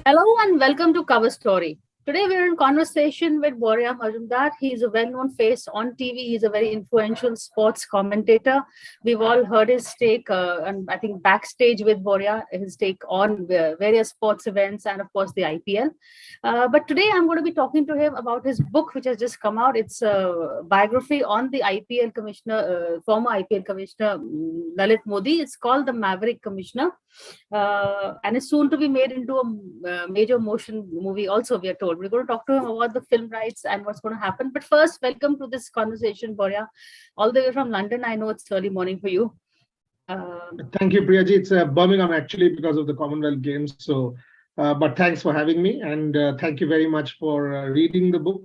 Hello and welcome to Cover Story. Today we're in conversation with Boria Majumdar. He's a well-known face on TV. He's a very influential sports commentator. We've all heard his take, and I think backstage with Boria, his take on various sports events and of course the IPL. But today I'm going to be talking to him about his book, which has just come out. It's a biography on the IPL commissioner, former IPL commissioner Lalit Modi. It's called The Maverick Commissioner. And is soon to be made into a major motion movie also, we are told. We're going to talk to him about the film rights and what's going to happen. But first, welcome to this conversation, Boria. All the way from London. I know it's early morning for you. Thank you, Priyaji. It's Birmingham, actually, because of the Commonwealth Games. But thanks for having me. And thank you very much for reading the book.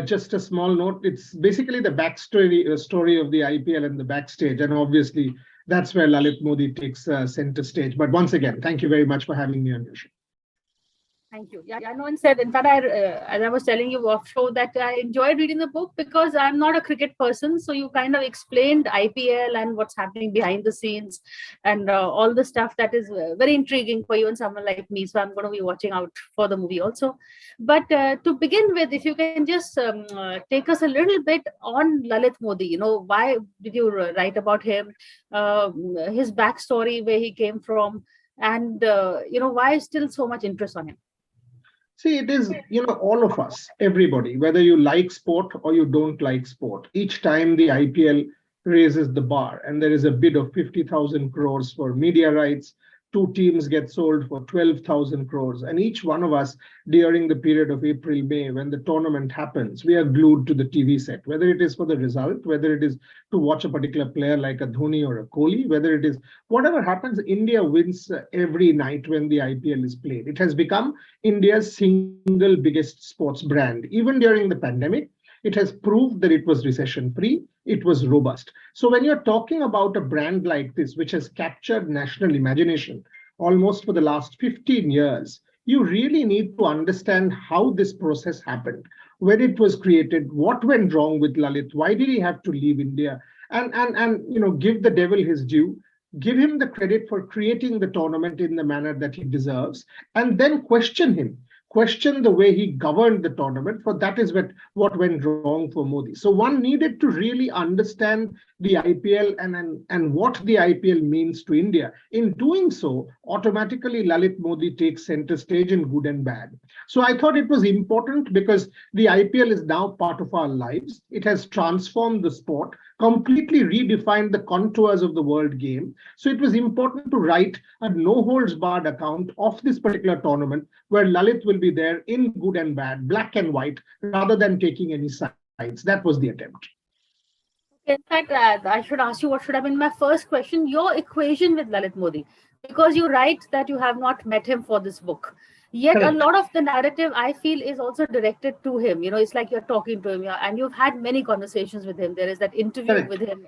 Just a small note, it's basically the backstory story of the IPL and the backstage. And obviously, that's where Lalit Modi takes center stage. But once again, thank you very much for having me on your show. Thank you. Yeah, no one said. In fact, as I was telling you off show, that I enjoyed reading the book because I'm not a cricket person. So you kind of explained IPL and what's happening behind the scenes and all the stuff that is very intriguing for even someone like me. So I'm going to be watching out for the movie also. But to begin with, if you can just take us a little bit on Lalit Modi. You know, why did you write about him? His backstory, where he came from, and why is still so much interest on him? See, it is, all of us, everybody, whether you like sport or you don't like sport, each time the IPL raises the bar and there is a bid of 50,000 crores for media rights, two teams get sold for 12,000 crores. And each one of us during the period of April, May, when the tournament happens, we are glued to the TV set, whether it is for the result, whether it is to watch a particular player like a Dhoni or a Kohli, whether it is whatever happens, India wins every night when the IPL is played. It has become India's single biggest sports brand. Even during the pandemic, it has proved that it was recession-free, it was robust. So when you're talking about a brand like this, which has captured national imagination almost for the last 15 years, you really need to understand how this process happened, when it was created, what went wrong with Lalit, why did he have to leave India, and give the devil his due, give him the credit for creating the tournament in the manner that he deserves, and then question him. Question the way he governed the tournament, for that is what went wrong for Modi. So one needed to really understand the IPL and what the IPL means to India. In doing so, automatically Lalit Modi takes center stage in good and bad. So I thought it was important because the IPL is now part of our lives. It has transformed the sport, completely redefined the contours of the world game. So it was important to write a no-holds-barred account of this particular tournament where Lalit will be there in good and bad, black and white, rather than taking any sides. That was the attempt. In fact, I should ask you what should have been my first question, your equation with Lalit Modi, because you write that you have not met him for this book. Yet a lot of the narrative, I feel, is also directed to him. You know, it's like you're talking to him, and you've had many conversations with him. There is that interview with him.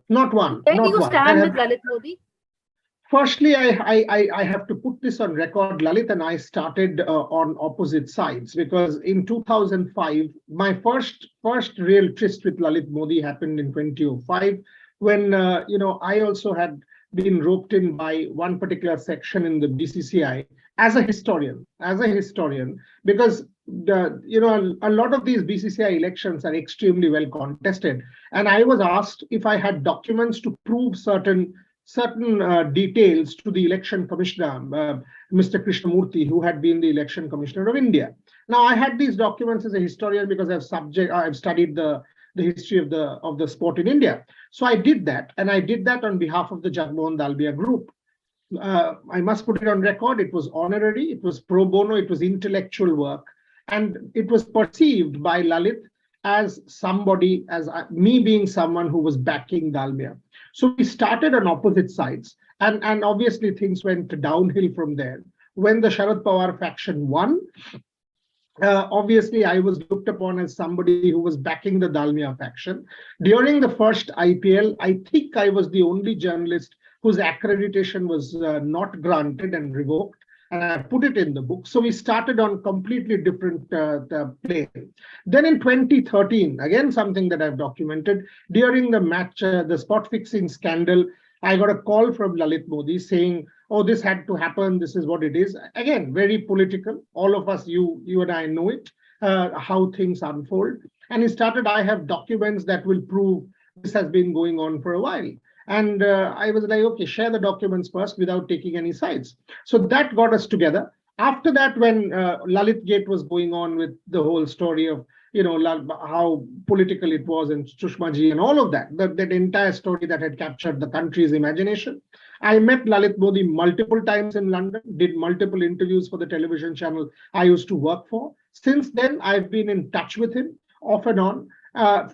Not one. Where do not you one. stand with Lalit Modi? Firstly, I have to put this on record. Lalit and I started on opposite sides because in 2005, my first real tryst with Lalit Modi happened in 2005 when I also had been roped in by one particular section in the BCCI as a historian, because a lot of these BCCI elections are extremely well contested, and I was asked if I had documents to prove certain details to the election commissioner, Mr. Krishnamurthy, who had been the election commissioner of India. Now, I had these documents as a historian because I've studied the history of the sport in India. So I did that, and I did that on behalf of the Jagmohan Dalmia group. I must put it on record. It was honorary, it was pro bono, it was intellectual work, and it was perceived by Lalit as somebody, as me being someone who was backing Dalmia. So we started on opposite sides, and obviously things went downhill from there. When the Sharad Pawar faction won, obviously I was looked upon as somebody who was backing the Dalmia faction. During the first IPL, I think I was the only journalist whose accreditation was not granted and revoked. And I put it in the book. So we started on completely different plane. Then in 2013, again, something that I've documented, during the match, the spot fixing scandal, I got a call from Lalit Modi saying, oh, this had to happen, this is what it is. Again, very political. All of us, you and I know it, how things unfold. And he started, I have documents that will prove this has been going on for a while. And I was like, okay, share the documents first without taking any sides. So that got us together. After that, when Lalit Gate was going on with the whole story of, how political it was and Sushma ji and all of that entire story that had captured the country's imagination. I met Lalit Modi multiple times in London, did multiple interviews for the television channel I used to work for. Since then, I've been in touch with him off and on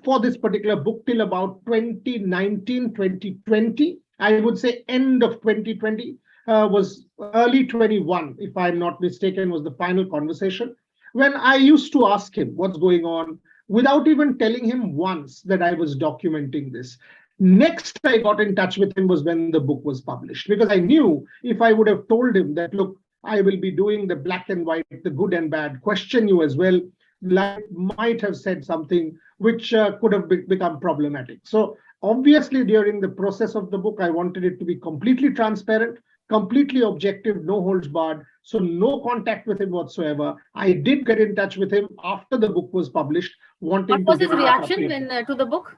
for this particular book till about 2019, 2020. I would say end of 2020 was early 21, if I'm not mistaken, was the final conversation when I used to ask him what's going on without even telling him once that I was documenting this. Next, I got in touch with him was when the book was published, because I knew if I would have told him that, look, I will be doing the black and white, the good and bad, question you as well, like might have said something which could have become problematic. So obviously, during the process of the book, I wanted it to be completely transparent, completely objective, no holds barred. So no contact with him whatsoever. I did get in touch with him after the book was published, wanting what was to his give him a reaction copy. when to the book?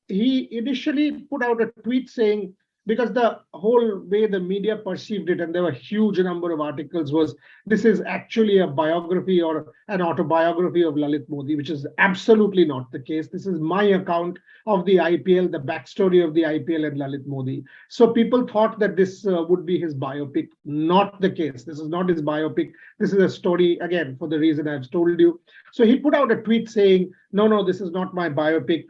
He initially put out a tweet saying, because the whole way the media perceived it, and there were a huge number of articles, was this is actually a biography or an autobiography of Lalit Modi, which is absolutely not the case. This is my account of the IPL, the backstory of the IPL and Lalit Modi. So people thought that this would be his biopic. Not the case. This is not his biopic. This is a story, again, for the reason I've told you. So he put out a tweet saying, no, this is not my biopic.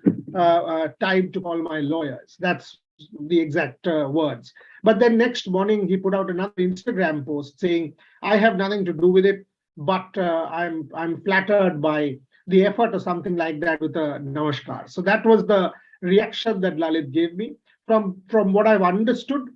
Time to call my lawyers. That's the exact words. But then next morning, he put out another Instagram post saying, I have nothing to do with it, but I'm flattered by the effort or something like that with a namaskar. So that was the reaction that Lalit gave me. From what I've understood,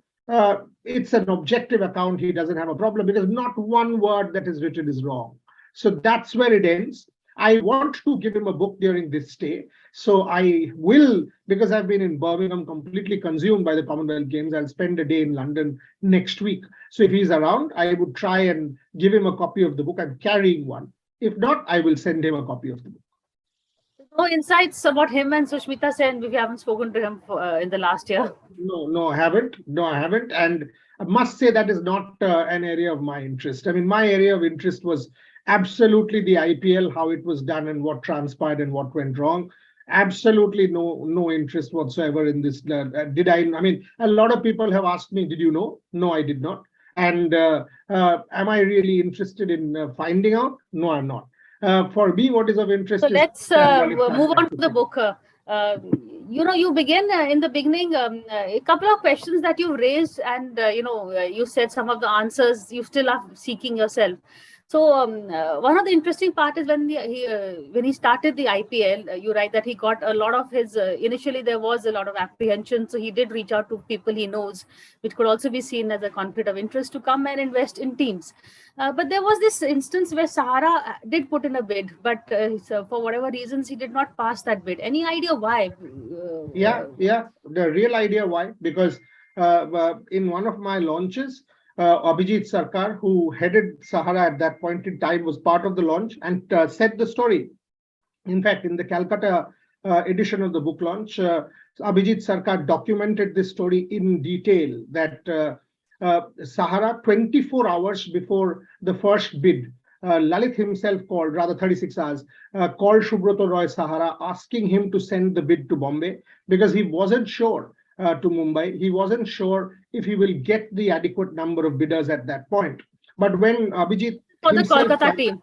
it's an objective account. He doesn't have a problem because not one word that is written is wrong. So that's where it ends. I want to give him a book during this stay. So I will, because I've been in Birmingham completely consumed by the Commonwealth Games, I'll spend a day in London next week. So if he's around, I would try and give him a copy of the book. I'm carrying one. If not, I will send him a copy of the book. No insights about him and Sushmita Sen. We haven't spoken to him in the last year. No, I haven't. And I must say that is not an area of my interest. I mean, my area of interest was absolutely the IPL, how it was done and what transpired and what went wrong. Absolutely no interest whatsoever in this. Did I? I mean, a lot of people have asked me, did you know? No, I did not. And am I really interested in finding out? No, I'm not. For me, what is of interest so is... let's move on to the book. You begin in the beginning, a couple of questions that you raised, and you said some of the answers you still are seeking yourself. So one of the interesting part is when he started the IPL, you write that he got a lot of his, initially there was a lot of apprehension. So he did reach out to people he knows, which could also be seen as a conflict of interest, to come and invest in teams. But there was this instance where Sahara did put in a bid, but so for whatever reasons, he did not pass that bid. Any idea why? Yeah. The real idea why, because in one of my launches, Abhijit Sarkar, who headed Sahara at that point in time, was part of the launch and said the story. In fact, in the Calcutta edition of the book launch, Abhijit Sarkar documented this story in detail, that Sahara, 24 hours before the first bid, Lalit himself called, rather 36 hours, called Subroto Roy Sahara, asking him to send the bid to Bombay because he wasn't sure. To Mumbai. He wasn't sure if he will get the adequate number of bidders at that point. But when Abhijit for the Kolkata team,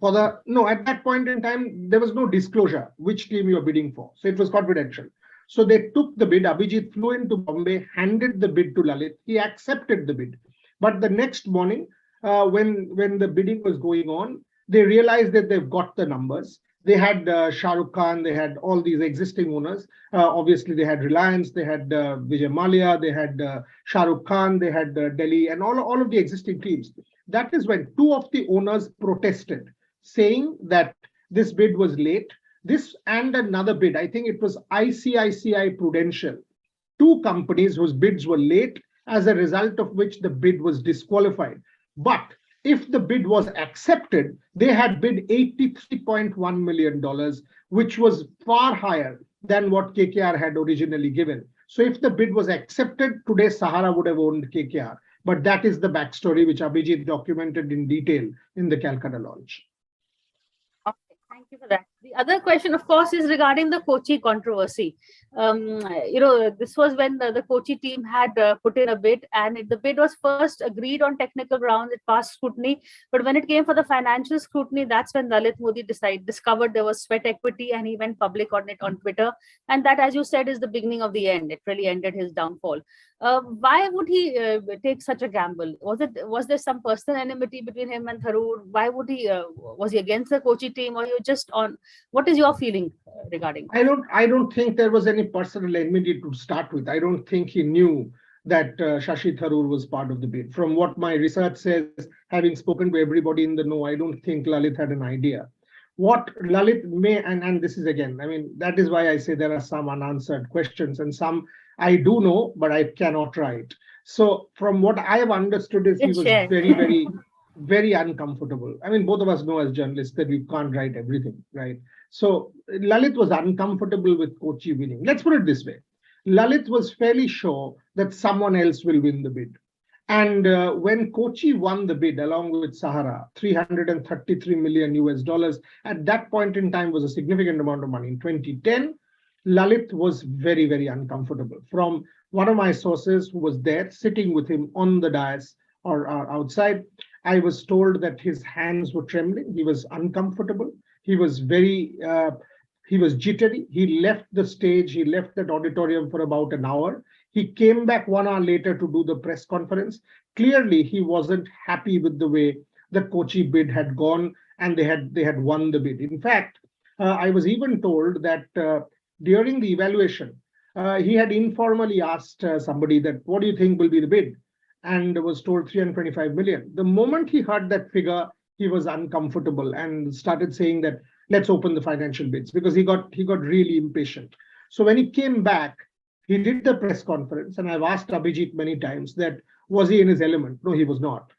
at that point in time, there was no disclosure which team you are bidding for. So it was confidential. So they took the bid. Abhijit flew into Bombay, handed the bid to Lalit. He accepted the bid. But the next morning, when the bidding was going on, they realized that they've got the numbers. They had Shah Rukh Khan, they had all these existing owners. Obviously, they had Reliance, they had Vijay Mallya, they had Shah Rukh Khan, they had Delhi, and all of the existing teams. That is when two of the owners protested, saying that this bid was late. This and another bid, I think it was ICICI Prudential, two companies whose bids were late as a result of which the bid was disqualified. But if the bid was accepted, they had bid $83.1 million, which was far higher than what KKR had originally given. So if the bid was accepted, today Sahara would have owned KKR. But that is the backstory which Abhijit documented in detail in the Calcutta launch. Okay, thank you for that. The other question, of course, is regarding the Kochi controversy. This was when the Kochi team had put in a bid, and the bid was first agreed on technical grounds. It passed scrutiny, but when it came for the financial scrutiny, that's when Lalit Modi discovered there was sweat equity, and he went public on it on Twitter. And that, as you said, is the beginning of the end. It really ended his downfall. Why would he take such a gamble? Was there some personal enmity between him and Tharoor? Why would he? Was he against the Kochi team, or you just on? What is your feeling regarding? I don't think there was any personal enmity to start with. I don't think he knew that Shashi Tharoor was part of the bid. From what my research says, having spoken to everybody in the know, I don't think Lalit had an idea. What Lalit may, and this is again, I mean, that is why I say there are some unanswered questions, and some I do know, but I cannot write. So from what I have understood is he was very uncomfortable. I mean, both of us know as journalists that we can't write everything, right? So Lalit was uncomfortable with Kochi winning. Let's put it this way. Lalit was fairly sure that someone else will win the bid. And when Kochi won the bid along with Sahara, 333 million US dollars, at that point in time was a significant amount of money. In 2010, Lalit was very, very uncomfortable. From one of my sources who was there sitting with him on the dais or outside, I was told that his hands were trembling. He was uncomfortable. He was he was jittery. He left the stage. He left that auditorium for about an hour. He came back 1 hour later to do the press conference. Clearly, he wasn't happy with the way the Kochi bid had gone, and they had won the bid. In fact, I was even told that during the evaluation, he had informally asked somebody that, what do you think will be the bid? And was told 325 million. The moment he heard that figure, he was uncomfortable and started saying that, let's open the financial bids, because he got really impatient. So when he came back, he did the press conference, and I've asked Abhijit many times that, was he in his element? No, he was not.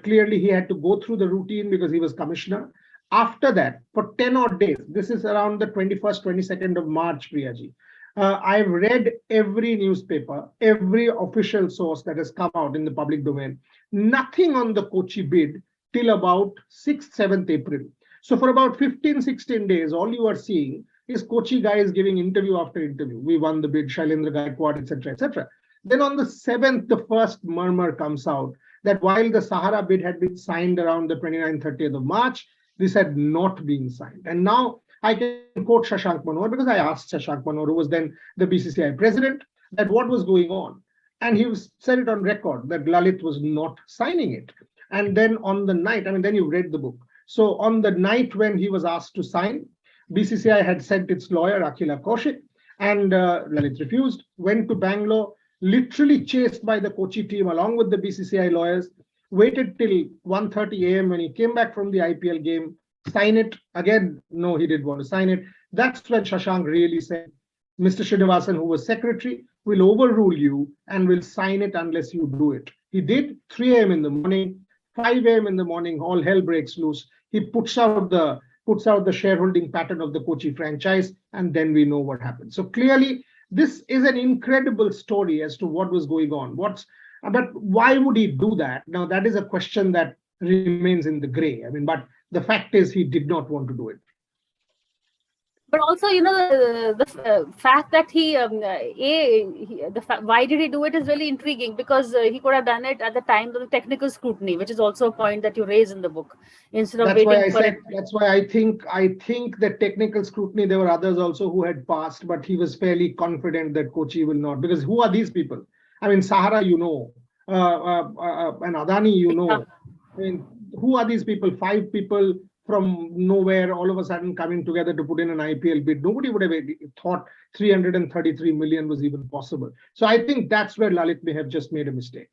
Clearly, he had to go through the routine because he was commissioner. After that, for 10 odd days, this is around the 21st, 22nd of March, Priyaji, I've read every newspaper, every official source that has come out in the public domain. Nothing on the Kochi bid till about 6th, 7th April. So for about 15, 16 days, all you are seeing is Kochi guys giving interview after interview. We won the bid, Shailendra Gaikwad, etc., etc. Then on the 7th, the first murmur comes out that while the Sahara bid had been signed around the 29th, 30th of March, this had not been signed. And now I can quote Shashank Manohar, because I asked Shashank Manohar, who was then the BCCI president, that what was going on. And he said it on record that Lalit was not signing it. And then on the night, I mean, then you read the book. So on the night when he was asked to sign, BCCI had sent its lawyer, Akhila Kaushik, and Lalit refused, went to Bangalore, literally chased by the Kochi team along with the BCCI lawyers, waited till 1:30 a.m. when he came back from the IPL game, sign it. Again, no, he didn't want to sign it. That's when Shashank really said, Mr. Srinivasan, who was secretary, will overrule you and will sign it unless you do it. He did. 3 a.m. in the morning, 5 a.m. in the morning, all hell breaks loose. He puts out the shareholding pattern of the Kochi franchise, and then we know what happened. So clearly, this is an incredible story as to what was going on. But why would he do that? Now, that is a question that remains in the gray. I mean, but the fact is he did not want to do it. But also, the fact that why did he do it is really intriguing, because he could have done it at the time of the technical scrutiny, which is also a point that you raise in the book. Instead of waiting for it. That's why I think that technical scrutiny, there were others also who had passed, but he was fairly confident that Kochi will not. Because who are these people? I mean, Sahara, and Adani, I mean, who are these people? 5 people from nowhere, all of a sudden coming together to put in an IPL bid. Nobody would have thought 333 million was even possible. So I think that's where Lalit may have just made a mistake.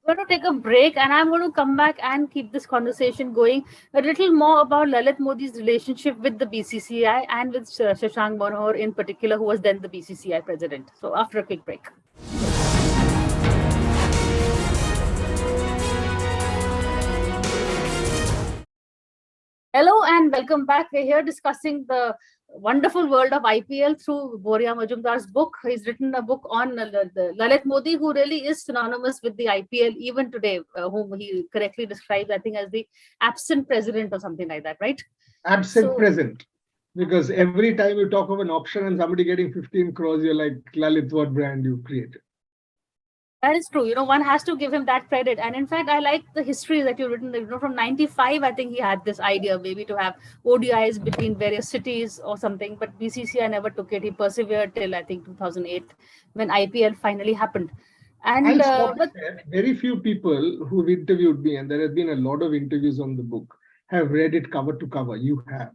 I'm going to take a break, and I'm going to come back and keep this conversation going a little more about Lalit Modi's relationship with the BCCI and with Shashank Manohar in particular, who was then the BCCI president. So after a quick break. Hello and welcome back. We're here discussing the wonderful world of IPL through Boria Majumdar's book. He's written a book on the Lalit Modi, who really is synonymous with the IPL even today, whom he correctly describes, I think, as the absent president or something like that, right? Absent So present. Because every time you talk of an option and somebody getting 15 crores, you're like, Lalit, what brand you've created? that is true. One has to give him that credit. And in fact, I like the history that you've written. From 95, I think he had this idea maybe to have ODIs between various cities or something. But BCCI never took it. He persevered till, I think, 2008 when IPL finally happened. And I'll stop but there. Very few people who've interviewed me, and there have been a lot of interviews on the book, have read it cover to cover. You have.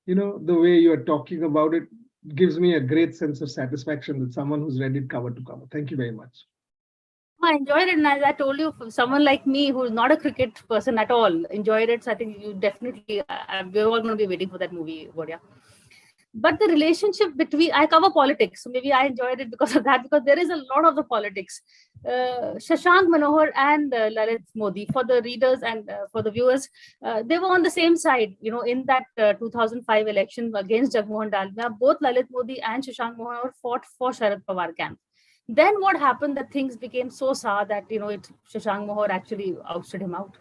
The way you are talking about it gives me a great sense of satisfaction that someone who's read it cover to cover. Thank you very much. I enjoyed it. And as I told you, for someone like me who's not a cricket person at all, enjoyed it. So I think you definitely, we're all going to be waiting for that movie, Boria. But the relationship between, I cover politics, so maybe I enjoyed it because of that, because there is a lot of the politics. Shashank Manohar and Lalit Modi, for the readers and for the viewers, they were on the same side, in that 2005 election against Jagmohan Dalmia. Both Lalit Modi and Shashank Manohar fought for Sharad Pawar camp. Then what happened that things became so sour that, Shashank Manohar actually ousted him out.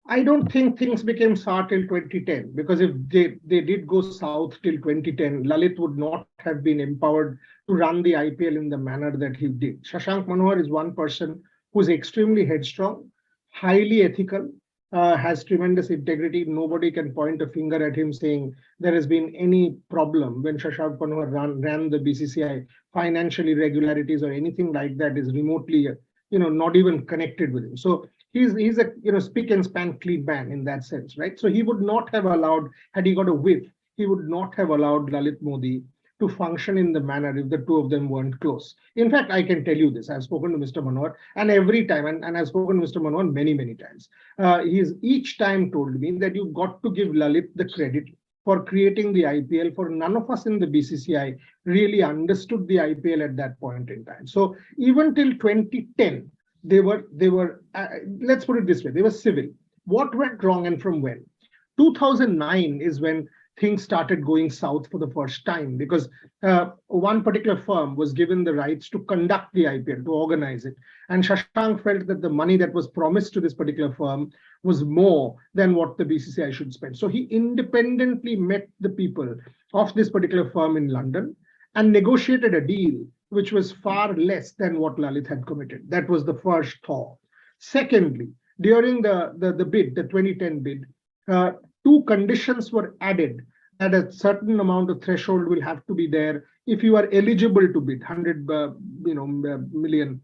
I don't think things became sour till 2010 because if they did go south till 2010, Lalit would not have been empowered to run the IPL in the manner that he did. Shashank Manohar is one person who's extremely headstrong, highly ethical, has tremendous integrity. Nobody can point a finger at him saying there has been any problem when Shashank Manohar ran the BCCI. Financial irregularities or anything like that is remotely, not even connected with him. So he's a spick and span clean man in that sense, right? So he would not have allowed, had he got a whiff, he would not have allowed Lalit Modi to function in the manner if the two of them weren't close. In fact, I can tell you this. I've spoken to Mr. Manohar, and every time, and I've spoken to Mr. Manohar many, many times. He's each time told me that you've got to give Lalit the credit for creating the IPL, for none of us in the BCCI really understood the IPL at that point in time. So even till 2010, they were let's put it this way, they were civil. What went wrong and from when? 2009 is when things started going south for the first time because one particular firm was given the rights to conduct the IPL, to organize it. And Shashank felt that the money that was promised to this particular firm was more than what the BCCI should spend. So he independently met the people of this particular firm in London and negotiated a deal which was far less than what Lalit had committed. That was the first thaw. Secondly, during the bid, the 2010 bid, two conditions were added that a certain amount of threshold will have to be there if you are eligible to bid 100 million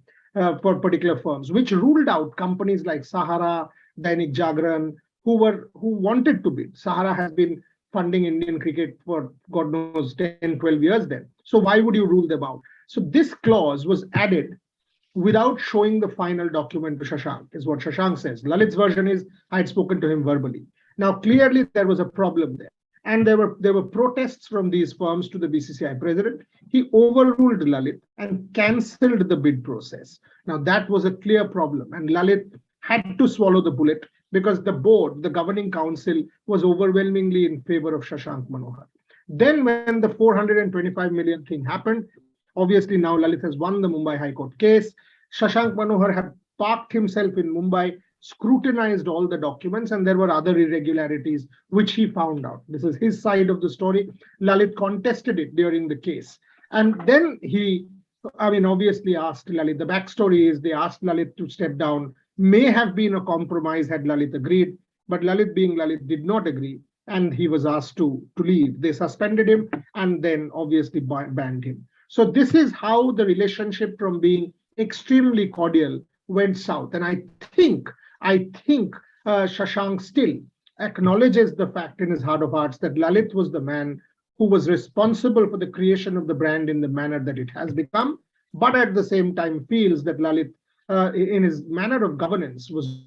for particular firms, which ruled out companies like Sahara, Dainik Jagran, who wanted to bid. Sahara has been funding Indian cricket for God knows 10, 12 years then. So why would you rule them out? So this clause was added without showing the final document to Shashank, is what Shashank says. Lalit's version is I had spoken to him verbally. Now, clearly there was a problem there. And there were protests from these firms to the BCCI president. He overruled Lalit and cancelled the bid process. Now, that was a clear problem. And Lalit had to swallow the bullet because the board, the governing council, was overwhelmingly in favor of Shashank Manohar. Then when the 425 million thing happened, obviously now Lalit has won the Mumbai High Court case. Shashank Manohar had parked himself in Mumbai, scrutinized all the documents, and there were other irregularities which he found out. This is his side of the story. Lalit contested it during the case. And then obviously asked Lalit. The backstory is they asked Lalit to step down. May have been a compromise had Lalit agreed, but Lalit being Lalit did not agree. And he was asked to leave. They suspended him and then obviously banned him. So this is how the relationship from being extremely cordial went south. And I think Shashank still acknowledges the fact in his heart of hearts that Lalit was the man who was responsible for the creation of the brand in the manner that it has become, but at the same time feels that Lalit, in his manner of governance, was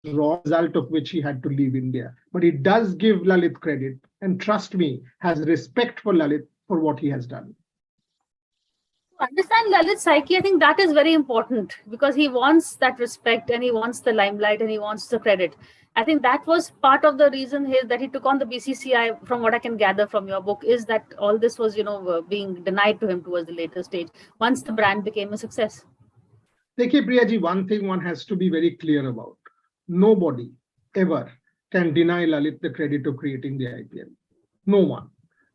wrong, result of which he had to leave India. But he does give Lalit credit, and trust me, has respect for Lalit for what he has done. To understand Lalit's psyche, I think that is very important because he wants that respect and he wants the limelight and he wants the credit. I think that was part of the reason that he took on the BCCI. From what I can gather from your book, is that all this was, being denied to him towards the later stage once the brand became a success. Dekhiye, Priyaji, one thing one has to be very clear about. Nobody ever can deny Lalit the credit of creating the IPL. No one.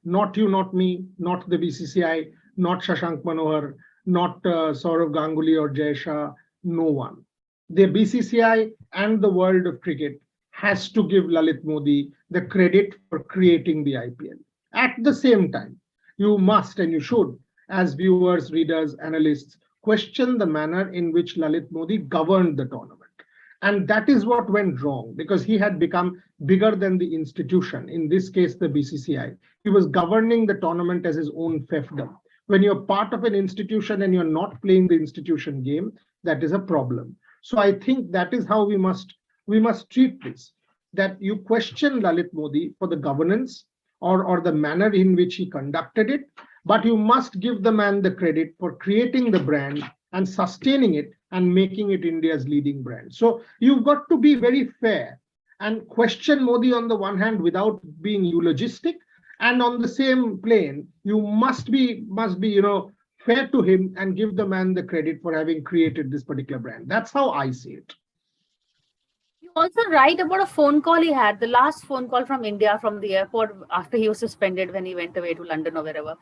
Not you, not me, not the BCCI, not Shashank Manohar, not Saurav Ganguly or Jay Shah. No one. The BCCI and the world of cricket has to give Lalit Modi the credit for creating the IPL. At the same time, you must and you should, as viewers, readers, analysts, question the manner in which Lalit Modi governed the tournament. And that is what went wrong, because he had become bigger than the institution, in this case, the BCCI. He was governing the tournament as his own fiefdom. When you're part of an institution and you're not playing the institution game, that is a problem. So I think that is how we must treat this, that you question Lalit Modi for the governance or the manner in which he conducted it, but you must give the man the credit for creating the brand and sustaining it and making it India's leading brand. So you've got to be very fair and question Modi on the one hand without being eulogistic, and on the same plane, you must be fair to him and give the man the credit for having created this particular brand. That's how I see it. You also write about a phone call he had, the last phone call from India, from the airport after he was suspended when he went away to London or wherever.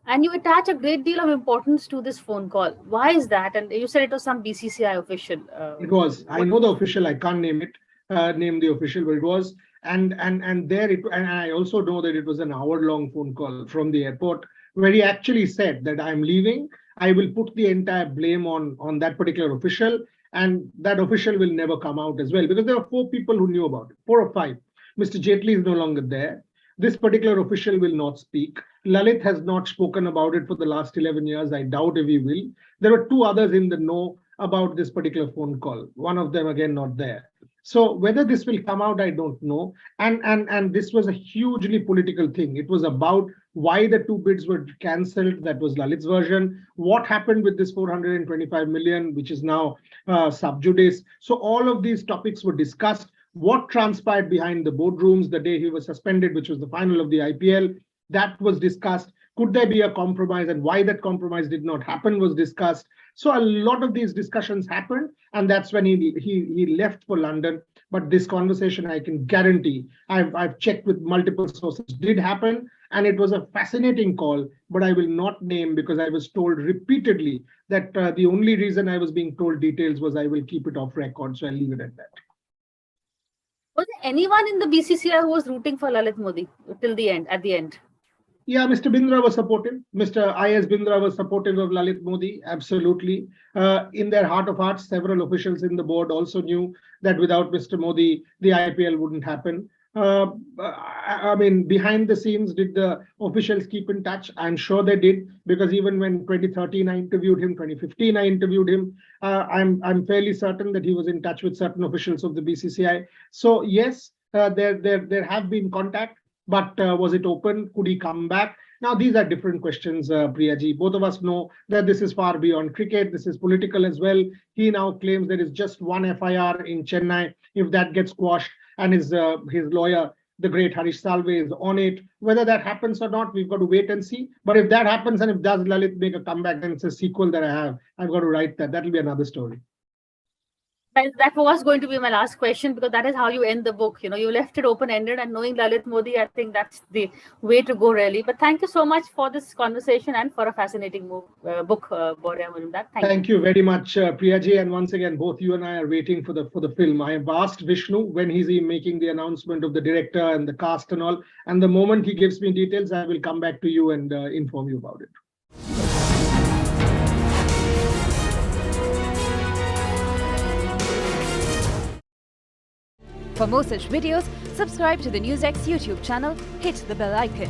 And you attach a great deal of importance to this phone call. Why is that? And you said it was some BCCI official. It was. I know the official. I can't name the official, but it was. And I also know that it was an hour-long phone call from the airport where he actually said that I'm leaving. I will put the entire blame on that particular official, and that official will never come out as well, because there were 4 people who knew about it, 4 or 5. Mr. Jaitley is no longer there. This particular official will not speak. Lalit has not spoken about it for the last 11 years. I doubt if he will. There were 2 others in the know about this particular phone call. One of them, again, not there. So whether this will come out, I don't know. And this was a hugely political thing. It was about why the 2 bids were cancelled. That was Lalit's version. What happened with this 425 million, which is now sub judice. So all of these topics were discussed. What transpired behind the boardrooms the day he was suspended, which was the final of the IPL, that was discussed. Could there be a compromise, and why that compromise did not happen was discussed. So a lot of these discussions happened, and that's when he left for London. But this conversation, I can guarantee, I've checked with multiple sources, did happen, and it was a fascinating call, but I will not name, because I was told repeatedly that the only reason I was being told details was I will keep it off record, so I'll leave it at that. Was there anyone in the BCCI who was rooting for Lalit Modi till the end, at the end? Yeah, Mr. Bindra was supportive. Mr. I.S. Bindra was supportive of Lalit Modi, absolutely. In their heart of hearts, several officials in the board also knew that without Mr. Modi, the IPL wouldn't happen. I mean, behind the scenes, did the officials keep in touch? I'm sure they did, because even when 2013 I interviewed him, 2015 I interviewed him, I'm fairly certain that he was in touch with certain officials of the BCCI. So yes, there have been contact. But was it open? Could he come back? Now, these are different questions, Priyaji. Both of us know that this is far beyond cricket. This is political as well. He now claims there is just one FIR in Chennai. If that gets quashed, and his lawyer, the great Harish Salve, is on it. Whether that happens or not, we've got to wait and see. But if that happens, and if does Lalit make a comeback, then it's a sequel that I've got to write that. That'll be another story. Well, that was going to be my last question, because that is how you end the book. You left it open-ended, and knowing Lalit Modi, I think that's the way to go, really. But thank you so much for this conversation and for a fascinating book, Boria Majumdar. Thank you very much, Priyaji. And once again, both you and I are waiting for the film. I have asked Vishnu when he's making the announcement of the director and the cast and all. And the moment he gives me details, I will come back to you and inform you about it. For more such videos, subscribe to the NewsX YouTube channel, hit the bell icon.